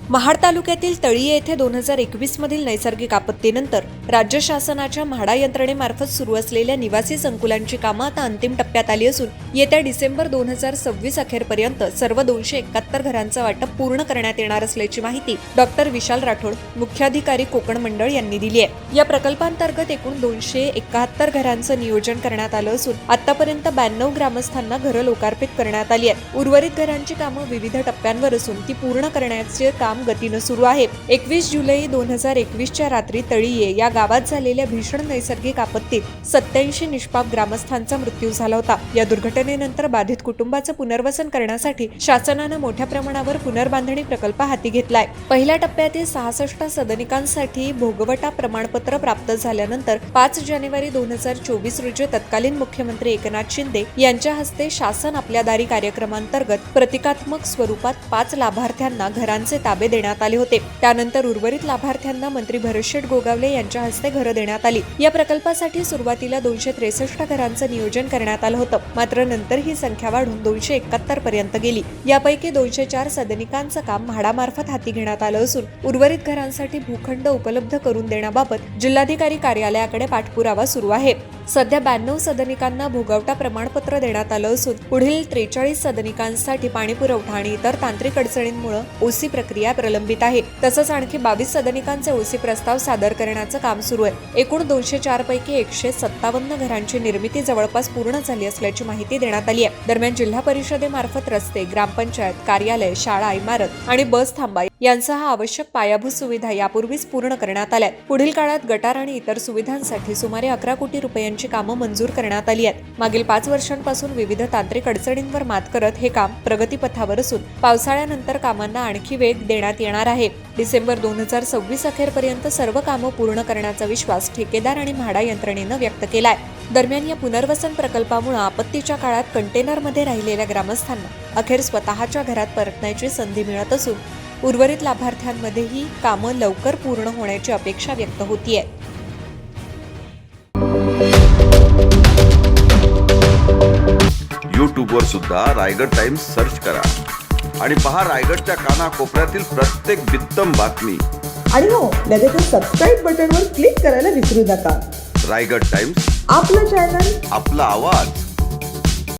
महाड तालुक्यातील तळीये येथे 2021 मधील नैसर्गिक आपत्तीनंतर राज्य शासनाच्या म्हाडा यंत्रणेमार्फत सुरू असलेल्या निवासी संकुलांची कामं आता अंतिम टप्प्यात आली असून येत्या डिसेंबर 2026 अखेरपर्यंत सर्व 271 घरांचं वाटप पूर्ण करण्यात येणार असल्याची माहिती डॉक्टर विशाल राठोड, मुख्याधिकारी कोकण मंडळ यांनी दिली आहे। या प्रकल्पांतर्गत एकूण 271 घरांचं नियोजन करण्यात आलं असून आतापर्यंत 92 ग्रामस्थांना घरं लोकार्पित करण्यात आली आहेत। उर्वरित घरांची कामं विविध टप्प्यांवर असून ती पूर्ण करण्याचे काम गतीनं सुरू आहे। 21 जुलै 2021च्या रात्री तळीये या गावात झालेल्या भीषण नैसर्गिक आपत्तीत 87 निष्पाप ग्रामस्थांचा मृत्यू झाला होता। या दुर्घटनेनंतर बाधित कुटुंबाचं पुनर्वसन करण्यासाठी शासनानं मोठ्या प्रमाणावर पुनर्बांधणी प्रकल्प हाती घेतलाय। पहिल्या टप्प्यातील 66 सदनिकांसाठी भोगवटा प्रमाणपत्र प्राप्त झाल्यानंतर 5 जानेवारी 2024 रोजी तत्कालीन मुख्यमंत्री एकनाथ शिंदे यांच्या हस्ते शासन आपल्या दारी कार्यक्रमांतर्गत प्रतिकात्मक स्वरूपात 5 लाभार्थ्यांना घरांचे ताबे देण्यात आले होते। त्यानंतर उर्वरित लाभार्थ्यांना मंत्री भरतशेठ गोगावले यांच्या हस्ते घरं देण्यात आली। या प्रकल्पासाठी सुरुवातीला 263 घरांचं नियोजन करण्यात आलं होतं, मात्र नंतर ही संख्या वाढून 271 पर्यंत गेली। यापैकी 204 सदनिकांचं काम म्हाडामार्फत हाती घेण्यात आलं असून उर्वरित घरांसाठी भूखंड उपलब्ध करून देण्याबाबत जिल्हाधिकारी कार्यालयाकडे पाठपुरावा सुरू आहे। सध्या 92 सदनिकांना भोगवटा प्रमाणपत्र देण्यात आलं असून पुढील 43 सदनिकांसाठी पाणी पुरवठा आणि इतर तांत्रिक अडचणींमुळे ओसी प्रक्रिया प्रलंबित आहे। तसंच आणखी 22 सदनिकांचे ओसी प्रस्ताव सादर करण्याचं काम सुरू आहे। एकूण 204 पैकी 157 घरांची निर्मिती जवळपास पूर्ण झाली असल्याची माहिती देण्यात आली आहे। दरम्यान जिल्हा परिषदेमार्फत रस्ते, ग्रामपंचायत, कार्यालय, शाळा, इमारत आणि बस थांबा यांसह आवश्यक पायाभूत सुविधा यापूर्वीच पूर्ण करण्यात आल्या। पुढील काळात गटार आणि इतर सुविधांसाठी सुमारे 11 कोटी रुपयांची कामं मंजूर करण्यात आली आहेत। मागील 5 वर्षांपासून विविध तांत्रिक अडचणींवर मात करत हे काम प्रगतीपथावर असून पावसाळ्यानंतर कामांना आणखी वेग देण्यात येणार आहे। डिसेंबर 2026 अखेरपर्यंत सर्व कामं पूर्ण करण्याचा विश्वास ठेकेदार आणि म्हाडा यंत्रणेनं व्यक्त केलाय। दरम्यान या पुनर्वसन प्रकल्पामुळे आपत्तीच्या काळात कंटेनरमध्ये राहिलेल्या ग्रामस्थांना अखेर स्वतःच्या घरात परतण्याची संधी मिळत असून उर्वरित लाभार्थ्यांमध्ये ही कामं लवकर पूर्ण होण्याची अपेक्षा व्यक्त होतीये। यूट्यूबवर सुद्धा रायगड टाइम्स सर्च करा आणि पहा रायगडच्या कानाकोपऱ्यातील प्रत्येक बित्तम बातमी। आणि हो, लगेचच सबस्क्राईब बटनवर क्लिक करायला विसरू नका। रायगड टाइम्स, आपलं चॅनल, आपला आवाज।